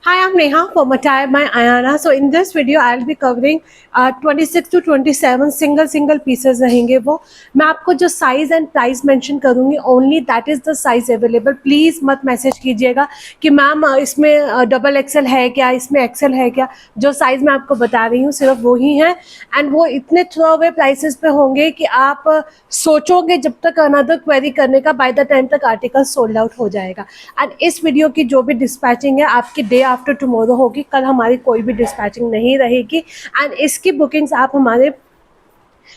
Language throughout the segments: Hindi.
Hi, I'm Neha from Attire by Ayana. So in this video, I'll be covering 26 to 27 single pieces रहेंगे वो. मैं आपको जो size and price mention करूँगी only that is the size available. Please मत मैसेज कीजिएगा कि मैम इसमें डबल एक्सएल है क्या, इसमें एक्सएल है क्या. जो साइज़ मैं आपको बता रही हूँ सिर्फ वो ही है एंड वो इतने थ्रो अवे प्राइसेस पे होंगे कि आप सोचोगे जब तक अनदर क्वेरी करने का बाय द टाइम तक आर्टिकल सोल्ड आउट हो जाएगा. एंड इस वीडियो की जो भी डिस्पैचिंग है आपकी डे आफ्टर टुमारो होगी. कल हमारी कोई भी डिस्पैचिंग नहीं रहेगी एंड इसकी बुकिंग्स आप हमारे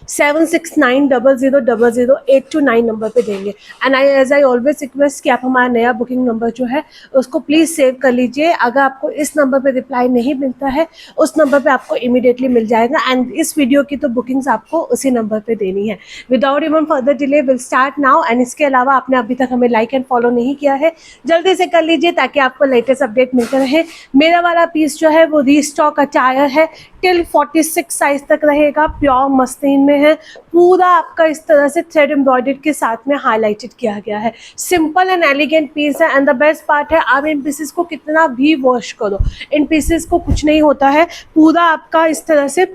76900829 नंबर पे देंगे. And as I always request कि आप हमारा नया बुकिंग नंबर जो है उसको प्लीज़ सेव कर लीजिए. अगर आपको इस नंबर पे रिप्लाई नहीं मिलता है उस नंबर पे आपको इमीडिएटली मिल जाएगा. एंड इस वीडियो की तो बुकिंग्स आपको उसी नंबर पे देनी है. Without even further delay will start now. And इसके अलावा आपने अभी तक हमें लाइक एंड फॉलो नहीं किया है, जल्दी से कर लीजिए ताकि आपको लेटेस्ट अपडेट मिलते रहे. मेरा वाला पीस जो है वो रीस्टॉक अटायर है, टिल 46 साइज तक रहेगा, प्योर मस्लिन में है, पूरा आपका इस तरह से थ्रेड एम्ब्रॉयडर्ड के साथ में हाईलाइटेड किया गया है. सिंपल एंड एलिगेंट पीस है. एंड द बेस्ट पार्ट है आप इन पीसेस को कितना भी वॉश करो इन पीसेस को कुछ नहीं होता है. पूरा आपका इस तरह से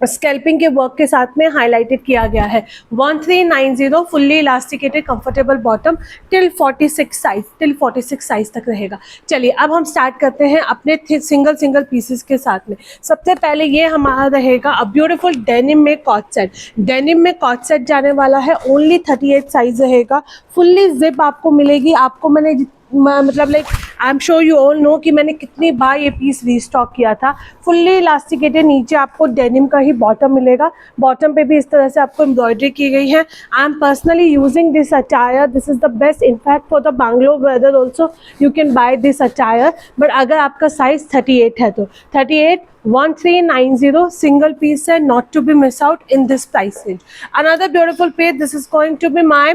स्कैल्पिंग के वर्क के साथ में हाईलाइटेड किया गया है. 1390 fully elasticated comfortable bottom, till 46 size तक रहेगा. चलिए अब हम स्टार्ट करते हैं अपने सिंगल पीसेस के साथ में. सबसे पहले ये हमारा रहेगा अ ब्यूटीफुल डेनिम में कॉट सेट. डेनिम में कॉट सेट जाने वाला है, ओनली 38 साइज रहेगा. फुल्ली जिप आपको मिलेगी. आपको मैंने मतलब like I am sure you all know कि मैंने कितनी बार ये पीस रीस्टॉक किया था. फुल्ली इलास्टिकेटेड, नीचे आपको डेनिम का ही बॉटम मिलेगा. बॉटम पे भी इस तरह से आपको एम्ब्रॉयडरी की गई है. I am personally using this attire. This is the best in fact for the Bangalore weather also you can buy this attire. But अगर आपका साइज 38 है तो 38 1390 सिंगल पीस है, not to be miss out in this price range. Another beautiful piece, this is going to be my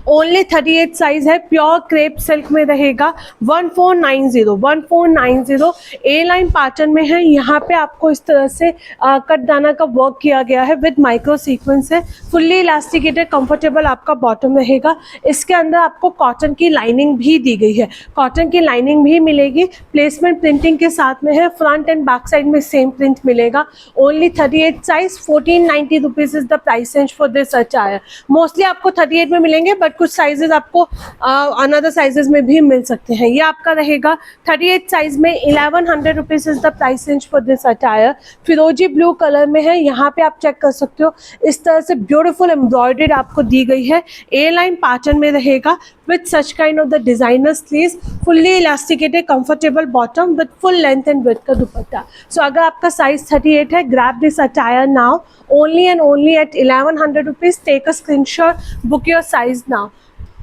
only 38 size है, प्योर क्रेप सिल्क में रहेगा. 1490 ए लाइन पैटर्न में है. यहाँ पे आपको इस तरह से कट दाना का वर्क किया गया है विद माइक्रो सीक्वेंस है. फुल्ली इलास्टिकेटेड कंफर्टेबल आपका बॉटम रहेगा. इसके अंदर आपको कॉटन की लाइनिंग भी दी गई है, कॉटन की लाइनिंग भी मिलेगी. प्लेसमेंट प्रिंटिंग के साथ में है. फ्रंट एंड बैक साइड में सेम प्रिंट मिलेगा. Only 38 size, 1490 rupees is the price range for this attire. Mostly आपको 38 में मिलेंगे बट कुछ साइजेस आपको अनदर साइजेस में भी मिल सकते हैं. ये आपका रहेगा 38 साइज में 1100 rupees is the price range for this attire. फिरोजी ब्लू कलर में है. यहाँ पे आप चेक कर सकते हो इस तरह से ब्यूटीफुल एम्ब्रॉयडर्ड आपको दी गई है. ए लाइन पैटर्न में रहेगा with such kind of the designer sleeves, fully elasticated comfortable bottom with full length and width का दुपट्टा. So अगर आपका size 38 है, grab this attire now only and only at 1100 rupees. Take a screenshot, book your size now.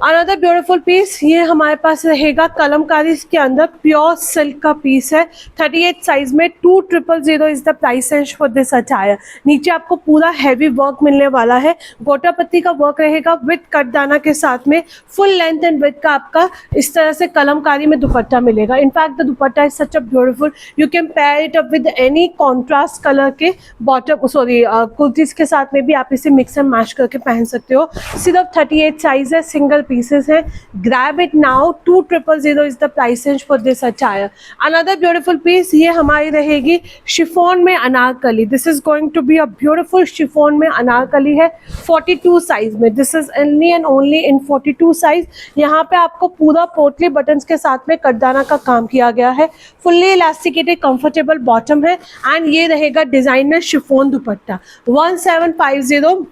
Another beautiful piece, ये हमारे पास रहेगा कलमकारी के अंदर, प्योर सिल्क का पीस है. 38 साइज में 2000 is the price range for this attire. नीचे आपको पूरा हैवी वर्क मिलने वाला है. गोटा पत्ती का वर्क रहेगा विद कटदाना के साथ में. फुल लेंथ एंड विड्थ का आपका इस तरह से कलमकारी में दुपट्टा मिलेगा. In fact the dupatta is such a beautiful. You can pair it up with any contrast colour के बॉटम कुर्तीज के साथ में भी आप इसे मिक्स एंड मैच करके पहन सकते हो. सिर्फ 38 साइज है, सिंगल pieces है. grab it now, 2000 is the price range for this attire. Another beautiful piece, ये हमारी रहेगी शिफॉन में Anarkali. this is going to be a beautiful chiffon में अनारकली है, 42 साइज में. this is only and only in 42 size. यहाँ पे आपको पूरा पोटली बटन्स के साथ में कटदाना का काम किया गया है. फुल्ली इलास्टिकेटेड कंफर्टेबल बॉटम है एंड ये रहेगा डिजाइनर शिफॉन दुपट्टा. 1750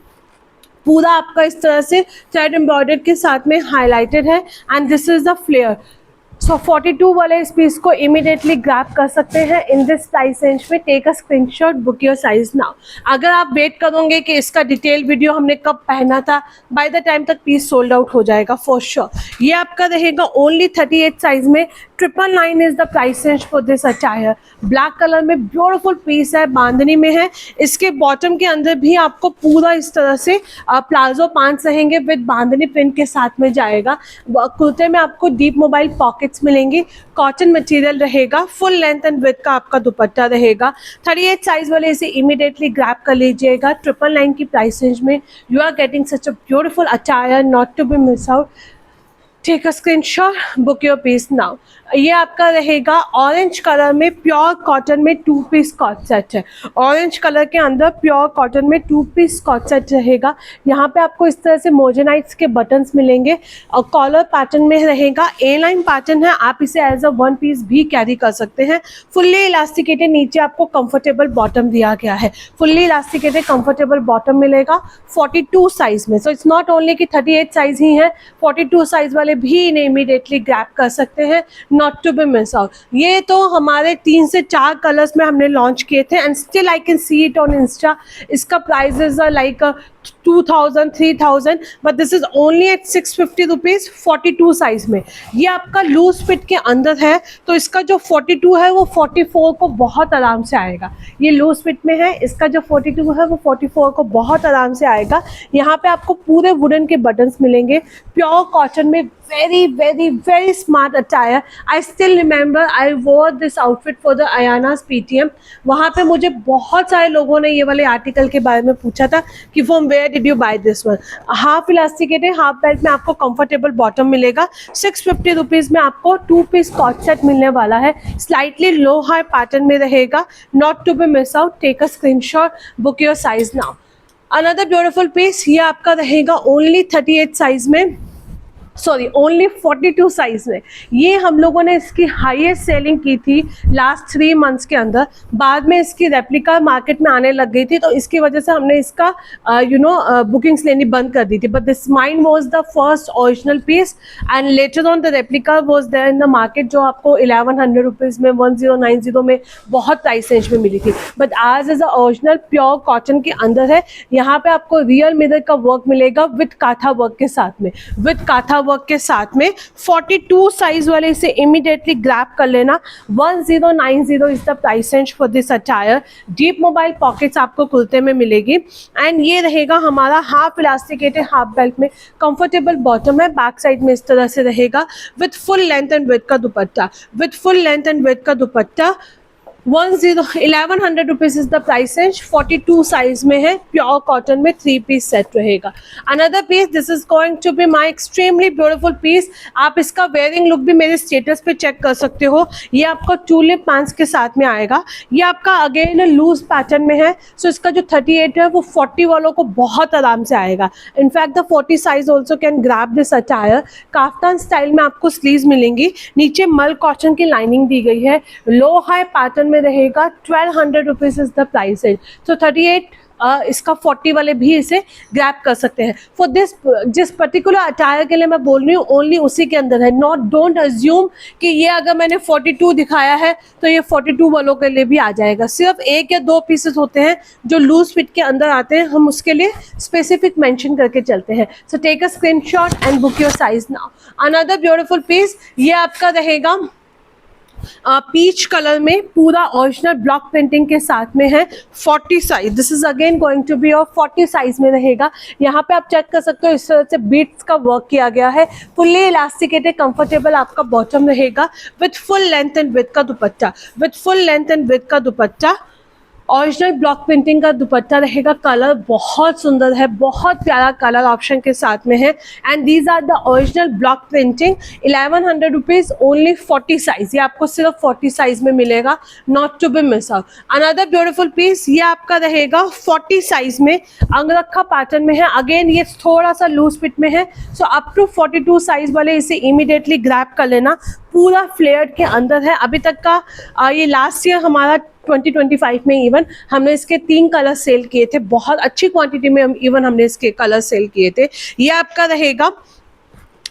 पूरा आपका इस तरह से थ्रेड एम्ब्रॉयडर्ड के साथ में हाईलाइटेड है. And this is the flare. So 42 वाले इस पीस को इमीडिएटली ग्रैब कर सकते हैं इन दिस प्राइस रेंज में. Take a screenshot, book your size now. अगर आप वेट करोगे कि इसका डिटेल वीडियो हमने कब पहना था, बाय द टाइम तक पीस सोल्ड आउट हो जाएगा फॉर श्योर. ये आपका रहेगा ओनली 38 साइज में. 999 is the price range for this attire. Black colour में ब्यूटीफुल पीस है, बांधनी में है. इसके बॉटम के अंदर भी आपको पूरा इस तरह से प्लाजो पैंट्स रहेंगे विद बांधनी प्रिंट के साथ में जाएगा. कुर्ते में आपको डीप मोबाइल पॉकेट्स मिलेंगी. कॉटन मटेरियल रहेगा. फुल लेंथ एंड विड्थ का आपका दुपट्टा रहेगा. 38 साइज वाले इसे इमीडिएटली ग्रैब कर लीजिएगा. 999 की प्राइस रेंज में you are getting such a beautiful attire, not to be miss out. Take a screenshot, book your piece now. ये आपका रहेगा ऑरेंज कलर में, प्योर कॉटन में 2 पीस कॉट सेट है। ऑरेंज कलर के अंदर प्योर कॉटन में 2 पीस कॉट सेट रहेगा। यहाँ पे आपको इस तरह से मोजेनाइट्स के बटन्स मिलेंगे और कॉलर पैटर्न में रहेगा। ए लाइन पैटर्न है, आप इसे एज अ 1 पीस भी कैरी कर सकते हैं। फुल्ली इलास्टिकेटेड, नीचे आपको कंफर्टेबल बॉटम दिया गया है। फुल्ली इलास्टिकेटेड कंफर्टेबल बॉटम मिलेगा 42 साइज में। सो इट्स नॉट ओनली कि 38 साइज ही है, 42 साइज वाले भी इन्हें इमीडिएटली ग्रैब कर सकते हैं, not to be miss out. ये तो हमारे 3 से 4 कलर्स में हमने लॉन्च किए थे and still I can see it on Insta. इसका prices are like 2000, 3000, but this is only at 650 rupees 42 size में। ये आपका लूज फिट के अंदर है, तो इसका जो 42 है वो 44 को बहुत आराम से आएगा। ये लूज फिट में है, इसका जो 42 है वो 44 को बहुत आराम से आएगा। यहाँ पे आपको पूरे वुडन के बटन्स मिलेंगे, प्योर कॉटन में। Very very very smart attire. I still remember I wore this outfit for the Ayana's PTM। वहाँ पे मुझे बहुत सारे लोगों ने ये वाले आर्टिकल के बारे में पूछा था कि from where did you buy this one. Half elasticated, half belt में आपको कंफर्टेबल बॉटम मिलेगा। 650 रुपीज़ में आपको 2 पीस कॉट सेट मिलने वाला है। स्लाइटली लो हाई पैटर्न में रहेगा, not to be miss out. Take a screenshot, book your size now. Another beautiful piece, ये आपका रहेगा ओनली 38 साइज में, सॉरी ओनली 42 साइज में। ये हम लोगों ने इसकी हाईएस्ट सेलिंग की थी लास्ट 3 मंथ्स के अंदर। बाद में इसकी रेप्लिका मार्केट में आने लग गई थी, तो इसकी वजह से हमने इसका बुकिंग्स लेनी बंद कर दी थी। But this mine was the first original piece and later on the replica was there in the market, जो आपको 1100 रुपीज़ में, 1090 में बहुत प्राइस रेंज में मिली थी। बट आज is a original pure cotton के अंदर है। यहाँ पे आपको रियल मिरर का वर्क मिलेगा विद काथा वर्क के साथ में, विद काथा वर्क के साथ में। 42 साइज वाले इसे इमीडिएटली ग्रैब कर लेना। 1090 is the price range for this attire. Deep mobile pockets आपको कुर्ते में मिलेगी एंड ये रहेगा हमारा हाफ इलास्टिकेटेड, हाफ बेल्ट में कंफर्टेबल बॉटम है। बैक साइड में इस तरह से रहेगा with full length and width का dupatta, with full length and width का dupatta. 1100 rupees is the price range. 42 size में है, प्योर कॉटन में 3 पीस सेट रहेगा। Another piece, this is going to be my extremely beautiful piece. आप इसका वेयरिंग लुक भी मेरे स्टेटस पे चेक कर सकते हो। ये आपका ट्यूलिप पैंट्स के साथ में आएगा। ये आपका अगेन लूज पैटर्न में है, सो इसका जो 38 है वो 40 वालों को बहुत आराम से आएगा। In fact the 40 size also can grab this attire. Kaftan style में आपको स्लीव्स मिलेंगी, नीचे मल कॉटन की लाइनिंग दी गई है। लो हाई पैटर्न रहेगा। 1200 rupees is the price range. तो 38 इसका 40 वाले भी इसे ग्रैब कर सकते हैं। फॉर दिस, जिस पर्टिकुलर अटायर के लिए मैं बोल रही हूँ, ओनली उसी के अंदर है। डोंट अज्यूम कि ये अगर मैंने 42 दिखाया है तो ये 42 वालों के लिए भी आ जाएगा। सिर्फ 1 या 2 पीसेस होते हैं जो लूज फिट के अंदर आते हैं, हम उसके लिए स्पेसिफिक मेंशन करके चलते हैं। So take a screenshot and book your size now. Another beautiful piece, ये आपका रहेगा पीच कलर में, पूरा ओरिजिनल ब्लॉक प्रिंटिंग के साथ में है। 40 size, this is again going to be और 40 साइज में रहेगा। यहाँ पे आप चेक कर सकते हो, इस तरह से बीट्स का वर्क किया गया है। फुल्ली इलास्टिकेटेड कंफर्टेबल आपका बॉटम रहेगा with full length and width का dupatta, with full length and width का दुपट्टा। ओरिजिनल ब्लॉक प्रिंटिंग का दुपट्टा रहेगा। कलर बहुत सुंदर है, बहुत प्यारा कलर ऑप्शन के साथ में है and these are the original block printing. 1100 rupees only 40 size. ये आपको सिर्फ 40 साइज में मिलेगा, not to be miss out. Another beautiful piece, ये आपका रहेगा 40 साइज में, अंगरखा पैटर्न में है। अगेन ये थोड़ा सा लूज फिट में है, सो अप टू 42 साइज वाले इसे इमीडिएटली ग्रैब कर लेना। पूरा फ्लेयर्ड के अंदर है। अभी तक का ये लास्ट ईयर हमारा 2025 में इवन हमने इसके 3 कलर सेल किए थे, बहुत अच्छी क्वांटिटी में इवन हमने इसके कलर सेल किए थे। ये आपका रहेगा,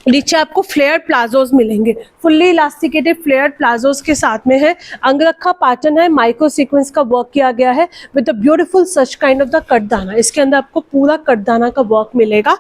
नीचे आपको फ्लेयर प्लाजोज मिलेंगे, फुल्ली इलास्टिकेटेड फ्लेयर प्लाजोज के साथ में है। अंगरखा पैटर्न है, माइक्रो सीक्वेंस का वर्क किया गया है with a beautiful such kind of the katdana. इसके अंदर आपको पूरा कटदाना का वर्क मिलेगा।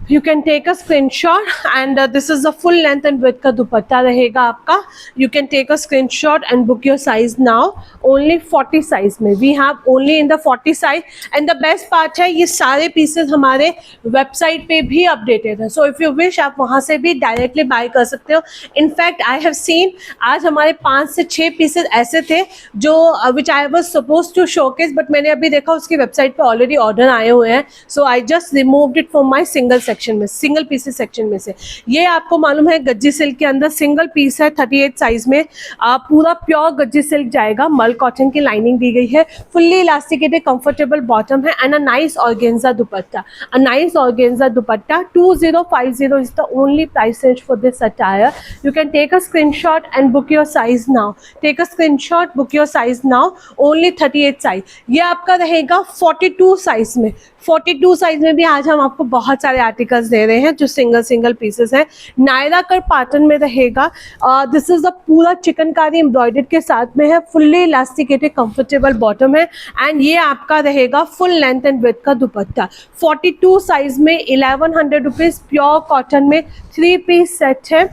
You can take a screenshot and this is the full length and width का दुपट्टा रहेगा आपका। You can take a screenshot and book your size now. Only 40 size में, we have only in the 40 size and the best part है ये सारे pieces हमारे वेबसाइट पे भी अपडेटेड है। So if you wish आप वहाँ से भी डायरेक्टली बाय कर सकते हो। इनफैक्ट आई हैव सीन आज हमारे 5 से 6 पीसेज ऐसे थे जो which I was suppose to showcase, but मैंने अभी देखा उसकी वेबसाइट पे ऑलरेडी ऑर्डर आए हुए हैं। So I just removed it from my single section में, सिंगल पीसेस सेक्शन में से। ये आपको मालूम है गज्जी सिल्क के अंदर सिंगल पीस है 38 साइज में, पूरा प्योर गज्जी सिल्क जाएगा, मल कॉटन की लाइनिंग दी गई है, फुल्ली इलास्टिकेटेड कंफर्टेबल बॉटम है and a nice organza dupatta, a nice organza dupatta. 2050 is the only price range for this attire. You can take a screenshot and book your size now. Take a screenshot, book your size now. Only 38 size. ये आपका रहेगा 42 साइज में। 42 साइज में भी आज हम आपको बहुत सारे आर्टिकल्स दे रहे हैं जो सिंगल पीसेस हैं। नायरा कट पैटर्न में रहेगा। दिस इज द पूरा चिकनकारी एम्ब्रॉयडर्ड के साथ में है, फुल्ली इलास्टिकेटेड कंफर्टेबल बॉटम है एंड ये आपका रहेगा फुल लेंथ एंड विड्थ का दुपट्टा। 42 साइज में 1100 रुपीज़, प्योर कॉटन में 3 पीस सेट है।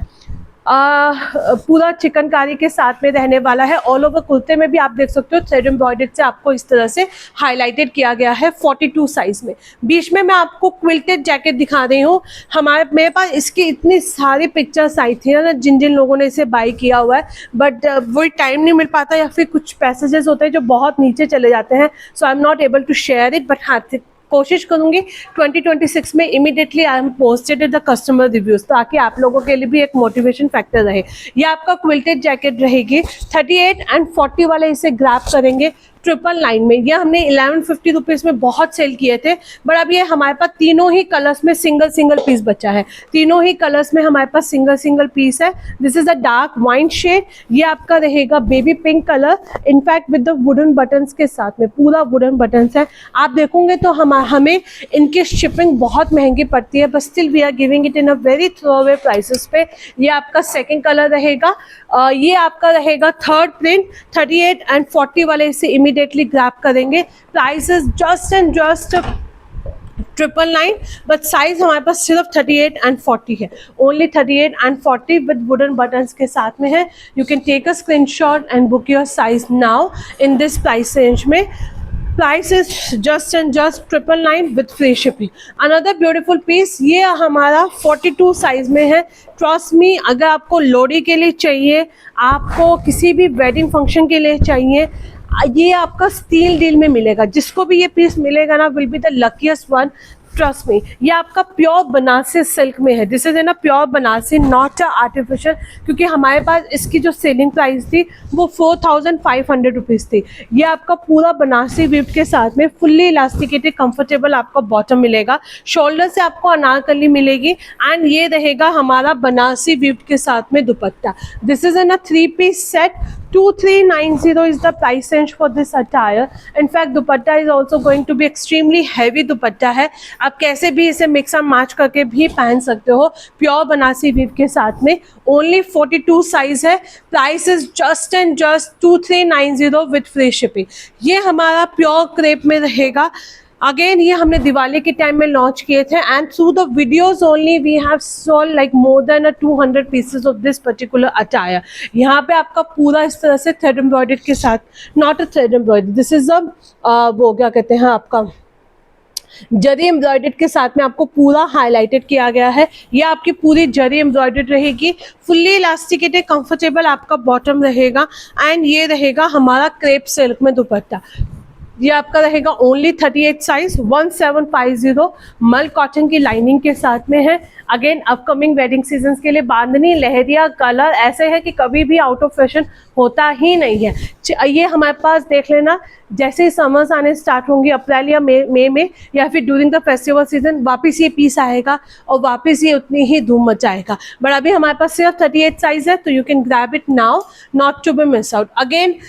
पूरा चिकनकारी के साथ में रहने वाला है। ऑल ओवर कुर्ते में भी आप देख सकते हो थ्रेड एम्ब्रॉयडर्ड से आपको इस तरह से हाईलाइटेड किया गया है 42 साइज में। बीच में मैं आपको क्विल्टेड जैकेट दिखा रही हूँ। मेरे पास इसकी इतनी सारी पिक्चर्स आई थी ना जिन लोगों ने इसे बाई किया हुआ है, बट वही टाइम नहीं मिल पाता या फिर कुछ पैसेजेस होते हैं जो बहुत नीचे चले जाते हैं, so I am not able to share it, but हाँ कोशिश करूंगी 2026 में immediately I am posted the customer reviews, ताकि आप लोगों के लिए भी एक मोटिवेशन फैक्टर रहे। ये आपका क्विल्टेड जैकेट रहेगी। 38 एंड 40 वाले इसे ग्रैब करेंगे 999 में। ये हमने 1150 रुपीज़ में बहुत सेल किए थे, बट अब ये हमारे पास तीनों ही कलर्स में सिंगल पीस बचा है। तीनों ही कलर्स में हमारे पास सिंगल पीस है। This is a dark wine shade. ये आपका रहेगा baby pink colour, in fact with the wooden buttons के साथ में, पूरा वुडन बटन्स है। आप देखोगे तो हमें इनकी शिपिंग बहुत महंगी पड़ती है, but still we are giving it in a very throwaway prices पे। ये आपका सेकेंड कलर रहेगा। ये आपका रहेगा थर्ड प्रिंट। 38 एंड 40 वाले इसे इमीडिएटली ग्रैब करेंगे। Price is just and just 999, but size हमारे पास सिर्फ 38 एंड 40 है। Only 38 and 40 with wooden buttons के साथ में है। You can take a screenshot and book your size now in this price range में। Price is just and just 999 with free shipping. Another beautiful piece, ये हमारा 42 साइज में है। ट्रस्ट मी, अगर आपको लोहड़ी के लिए चाहिए, आपको किसी भी वेडिंग फंक्शन के लिए चाहिए, ये आपका स्टील डील में मिलेगा। जिसको भी ये पीस मिलेगा ना, will be the luckiest one, trust me. ये आपका प्योर बनारसी सिल्क में है। दिस इज ना प्योर बनारसी, नॉट आर्टिफिशियल, क्योंकि हमारे पास इसकी जो सेलिंग प्राइस थी वो 4500 रुपीज़ थी। ये आपका पूरा बनारसी वीव के साथ में फुल्ली इलास्टिकेटेड कंफर्टेबल आपका बॉटम मिलेगा। शोल्डर से आपको अनारकली मिलेगी एंड ये रहेगा हमारा बनारसी वीव के साथ में dupatta. This is an 3 piece set. 2390 is the price range for this attire. In fact, dupatta is also going to be extremely heavy दुपट्टा है। आप कैसे भी इसे मिक्स एंड मैच करके भी पहन सकते हो, प्योर बनारसी वीव के साथ में। ओनली 42 साइज है। Price is just and just 2390 with free shipping. ये हमारा प्योर क्रेप में रहेगा। अगेन ये हमने दिवाली के टाइम में लॉन्च किए थे and through the videos only we have sold like more than 200 pieces of this particular attire. यहाँ पे आपका पूरा इस तरह से थ्रेड एम्ब्रॉयडर्ड के साथ, not a thread embroidered, this is अ वो क्या कहते हैं आपका जरी एम्ब्रॉयडर्ड के साथ में आपको पूरा हाईलाइटेड किया गया है। ये आपकी पूरी जरी एम्ब्रॉयडर्ड रहेगी। फुल्ली इलास्टिकेटेड कंफर्टेबल आपका बॉटम रहेगा एंड ये रहेगा हमारा क्रेप सिल्क में दुपट्टा। ये आपका रहेगा ओनली 38 साइज, 1750, मल कॉटन की लाइनिंग के साथ में है। अगेन अपकमिंग वेडिंग सीजन के लिए बांधनी लहरिया कलर ऐसे है कि कभी भी आउट ऑफ फैशन होता ही नहीं है। ये हमारे पास देख लेना, जैसे ही समर्स आने स्टार्ट होंगी अप्रैल या मई में या फिर ड्यूरिंग द फेस्टिवल सीजन, वापस ये पीस आएगा और वापस ये उतनी ही धूम मचाएगा। बट अभी हमारे पास सिर्फ 38 साइज है, तो you can grab it now, not to be miss out. Again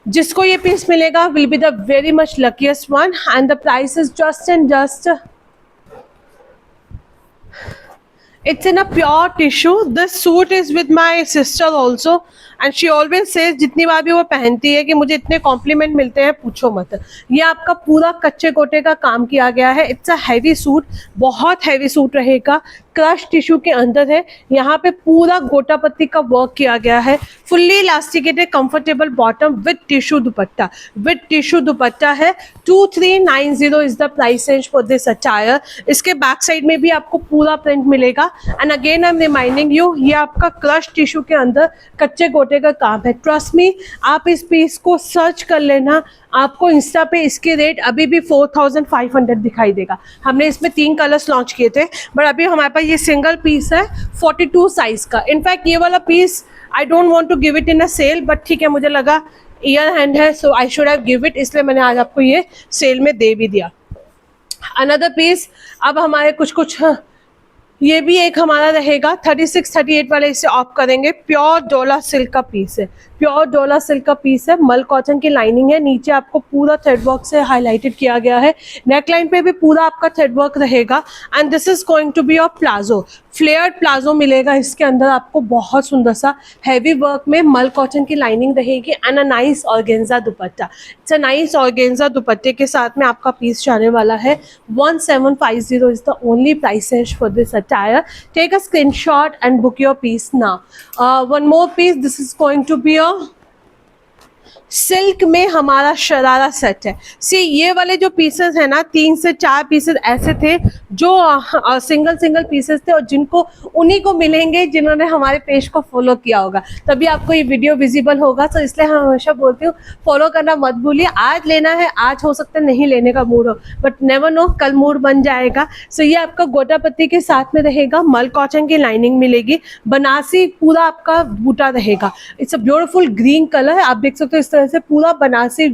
जिसको ये पीस मिलेगा will be the very much luckiest one and the price is just and just, it's in a pure tissue. This suit is with my sister also and she always says, जितनी बार भी वो पहनती है, कि मुझे इतने कॉम्प्लीमेंट मिलते हैं पूछो मत। ये आपका पूरा कच्चे कोटे का काम किया गया है। इट्स अ हैवी सूट, बहुत हैवी सूट रहेगा। क्रश टिश्यू के अंदर है। यहाँ पे पूरा गोटा पत्ती का वर्क किया गया है। Fully elasticated comfortable bottom with tissue dupatta, with tissue दुपट्टा है। 2390 is the price range for this attire. इसके बैक साइड में भी आपको पूरा प्रिंट मिलेगा। And again I am reminding you, ये आपका क्रश टिश्यू के अंदर कच्चे गोटे का काम है। ट्रस्ट मी, आप इस पीस को सर्च कर लेना, आपको इंस्टा पे इसके रेट अभी भी 4500 दिखाई देगा। हमने इसमें 3 कलर्स लॉन्च किए थे, बट अभी हमारे पास ये सिंगल पीस है 42 साइज का। इनफैक्ट ये वाला piece I don't want to give it in a sale, but ठीक है, मुझे लगा ईयर हैंड है so I should have give it, इसलिए मैंने आज आपको ये सेल में दे भी दिया। अनदर पीस अब हमारे कुछ ये भी एक हमारा रहेगा 36-38 वाले, इसे ऑफ करेंगे। प्योर डोला सिल्क का पीस है, प्योर डोला सिल्क का पीस है। मल कॉटन की लाइनिंग है, नीचे आपको पूरा थ्रेड वर्क से हाईलाइटेड किया गया है। नेकलाइन पे भी पूरा आपका थ्रेड वर्क रहेगा। And this is going to be your palazzo, flared palazzo मिलेगा इसके अंदर आपको, बहुत सुंदर सा हैवी वर्क में मल कॉटन की लाइनिंग रहेगी। And a nice organza dupatta, it's a nice organza दुपट्टे के साथ में आपका पीस जाने वाला है। 1750 is the only price range for this attire. Take a screenshot and book your piece now. One more piece, this is going to be a silk में हमारा शरारा सेट है। सी ये वाले जो पीसेस है ना, 3 से 4 पीसेस ऐसे थे जो सिंगल पीसेस थे, और जिनको उन्हीं को मिलेंगे जिन्होंने हमारे पेज को फॉलो किया होगा, तभी आपको ये वीडियो विजिबल होगा। तो इसलिए हम हमेशा बोलती हूँ फॉलो करना मत भूलिए। आज लेना है, आज हो सकता है नहीं लेने का मूड हो, बट नेवर नो, कल मूड बन जाएगा। सो ये आपका गोटा पत्ती के साथ में रहेगा, मल कॉटन की लाइनिंग मिलेगी, बनारसी पूरा आपका बूटा रहेगा। It's a beautiful green colour है, आप देख सकते हो इस तरह से पूरा बनारसी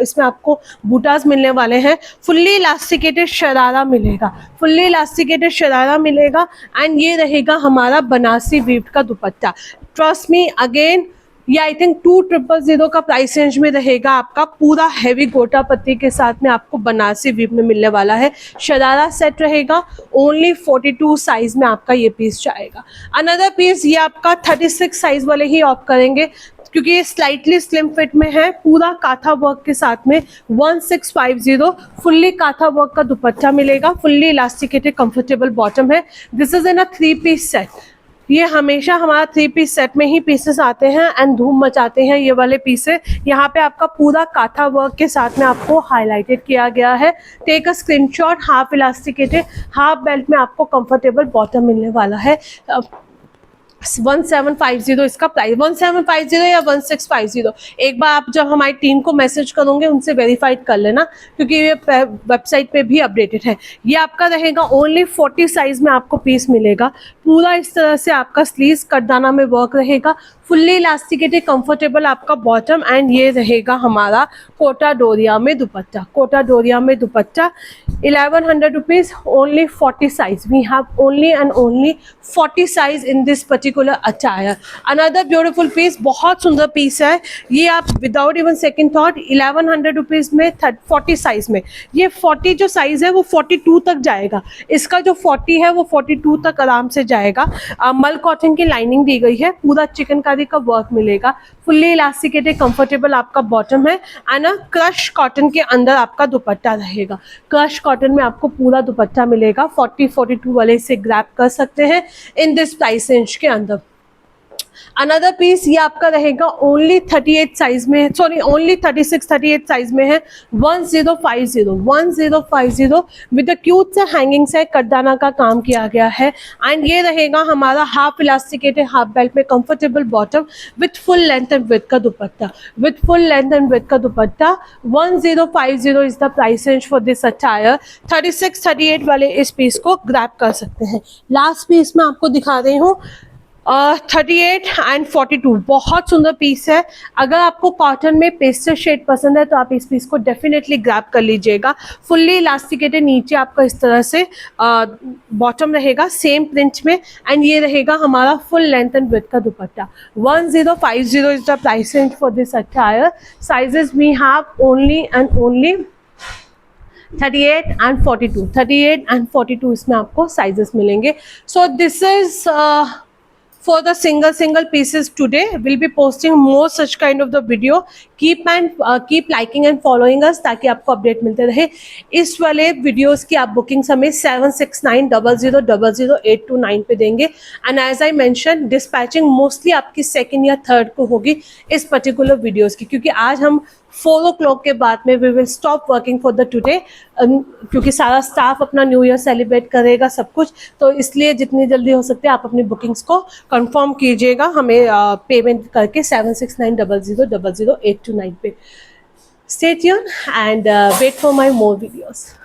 इसमें आपको बूटास मिलने वाले हैं। फुल्ली इलास्टिकेटेड शरारा मिलेगा, फुल्ली इलास्टिकेटेड शरारा मिलेगा। एंड ये रहेगा हमारा बनारसी वीव्ड का दुपट्टा। ट्रस्ट मी अगेन, ये आई थिंक 2000 का प्राइस रेंज में रहेगा आपका। पूरा हैवी गोटा पत्ती के साथ में आपको बनारसी वीव में मिलने वाला है। शरारा सेट रहेगा, ओनली 42 साइज में आपका ये पीस जाएगा। अनदर पीस ये आपका 36 साइज वाले ही ऑफ करेंगे, क्योंकि ये स्लाइटली स्लिम फिट में है। पूरा काथा वर्क के साथ में 1650 फुल्ली काथा वर्क का दुपट्टा मिलेगा। फुल्ली इलास्टिकेटेड कंफर्टेबल बॉटम है। This is in a 3 piece set. ये हमेशा हमारा 3 पीस सेट में ही पीसेस आते हैं एंड धूम मचाते हैं ये वाले पीसेस। यहाँ पे आपका पूरा काथा वर्क के साथ में आपको हाईलाइटेड किया गया है। Take a screenshot. Half elasticated, half belt में आपको कंफर्टेबल बॉटम मिलने वाला है। 1750 इसका प्राइस, 1750 या 1650। एक बार आप जब हमारी टीम को मैसेज करोगे उनसे वेरीफाइड कर लेना, क्योंकि ये वेबसाइट पे भी अपडेटेड है। ये आपका रहेगा ओनली 40 साइज में आपको पीस मिलेगा। पूरा इस तरह से आपका स्लीव्स कटदाना में वर्क रहेगा। फुल्ली इलास्टिकेटेड कंफर्टेबल आपका बॉटम। एंड ये रहेगा हमारा कोटा डोरिया में दुपट्टा, कोटा डोरिया में dupatta. 1100 rupees, only 40 size. We have only and only 40 size in this particular attire. Another beautiful piece, बहुत सुंदर पीस है ये। आप without even second thought 1100 rupees में 40 साइज में, ये 40 जो साइज है वो 42 तक जाएगा। इसका जो 40 है वो 42 तक आराम से जाएगा। मल कॉटन की लाइनिंग दी गई है, पूरा चिकनकारी का वर्क मिलेगा। फुल्ली इलास्टिकेटेड कंफर्टेबल आपका बॉटम है। एंड क्रश कॉटन के अंदर आपका दुपट्टा रहेगा। क्रश कॉटन में आपको पूरा दुपट्टा मिलेगा। 40-42 वाले से ग्रैब कर सकते हैं इन दिस प्राइस रेंज के अंदर। अनदर पीस ये आपका रहेगा ओनली 38 साइज में, सॉरी ओनली 36-38 साइज में है। 1050 विद द क्यूट से हैंगिंग से कटदाना का काम किया गया है। एंड ये रहेगा हमारा हाफ इलास्टिकेटेड हाफ बेल्ट में comfortable bottom with full length and width का dupatta, with full length and width का dupatta. 1050 is the price range for this attire. 36-38 वाले इस पीस को ग्रैब कर सकते हैं। लास्ट पीस मैं आपको दिखा रही हूँ 38 एंड 42, बहुत सुंदर पीस है। अगर आपको कॉटन में पेस्टल शेड पसंद है तो आप इस पीस को डेफिनेटली ग्रैब कर लीजिएगा। फुल्ली इलास्टिकेटेड, नीचे आपका इस तरह से बॉटम रहेगा सेम प्रिंट में। एंड ये रहेगा हमारा फुल लेंथ एंड विड्थ का dupatta. 1050 is the price range for this attire. Sizes we have only and only 38 and 42, 38 and 42 इसमें आपको साइजेस मिलेंगे। So this is for the single pieces today. We'll be posting more such kind of the video. Keep liking and following us ताकि आपको अपडेट मिलते रहे. इस वाले वीडियोस की आप बुकिंग्स हमें 7690000829 पे देंगे. And as I mention dispatching mostly आपकी सेकंड या थर्ड को होगी इस पर्टिकुलर वीडियोस की, क्योंकि आज हम 4 o'clock के बाद में we will stop working for the today, क्योंकि सारा स्टाफ अपना न्यू ईयर सेलिब्रेट करेगा सब कुछ. तो इसलिए जितनी जल्दी हो सकते हैं आप अपनी बुकिंग्स को कंफर्म कीजिएगा हमें पेमेंट करके 7690000829 पे. Stay tuned and wait for my more videos.